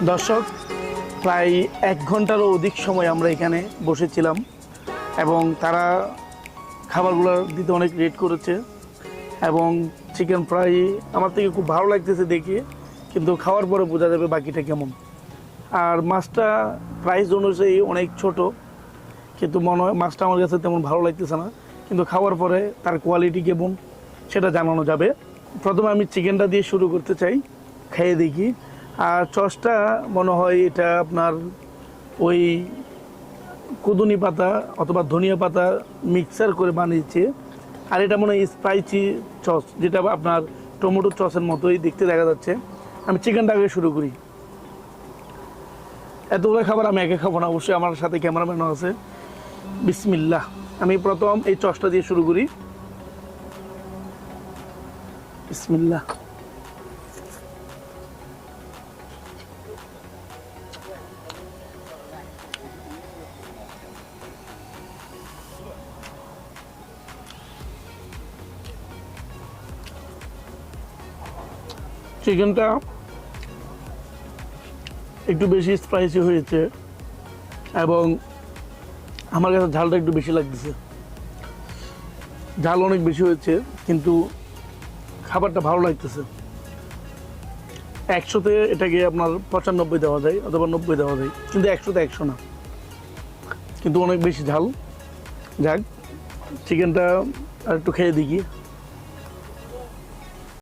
দর্শক, প্রায় 1 ঘন্টারও অধিক সময় আমরা এখানে বসেছিলাম এবং তারা খাবারগুলো দিতে অনেক রেট করেছে এবং চিকেন ফ্রাই আমার থেকে খুব ভালো লাগতেছে দেখে, কিন্তু খাওয়ার পরে বোঝা যাবে বাকিটা কেমন। আর মাছটা প্রাইস অনুযায়ী অনেক ছোট, কিন্তু মনে হয় মাছটা আমার কাছে তেমন ভালো লাগতেছে না, কিন্তু খাওয়ার পরে তার কোয়ালিটি কেমন সেটা জানানো যাবে। প্রথমে আমি চিকেনটা দিয়ে শুরু করতে চাই, খেয়ে দেখি। আর সসটা মনে হয় এটা আপনার ওই কুদুনি পাতা অথবা ধনিয়া পাতা মিক্সার করে বানিয়েছে। আর এটা মনে হয় স্পাইসি সস, যেটা আপনার টমেটো সসের মতোই দেখতে দেখা যাচ্ছে। আমি চিকেনটা আগে শুরু করি। এতগুলো খাবার আমি একে খাবো না, অবশ্যই আমার সাথে ক্যামেরাম্যানও আছে। বিসমিল্লাহ। আমি প্রথম এই সসটা দিয়ে শুরু করি। বিসমিল্লাহ। চিকেনটা একটু বেশি স্পাইসি হয়েছে এবং আমার কাছে ঝালটা একটু বেশি লাগতেছে। ঝাল অনেক বেশি হয়েছে, কিন্তু খাবারটা ভালো লাগতেছে। 100-তে এটাকে আপনার 95 দেওয়া যায় অথবা 90 দেওয়া যায়, কিন্তু 100-তে 100 না, কিন্তু অনেক বেশি ঝাল। যাক, চিকেনটা আর একটু খেয়ে দেখি।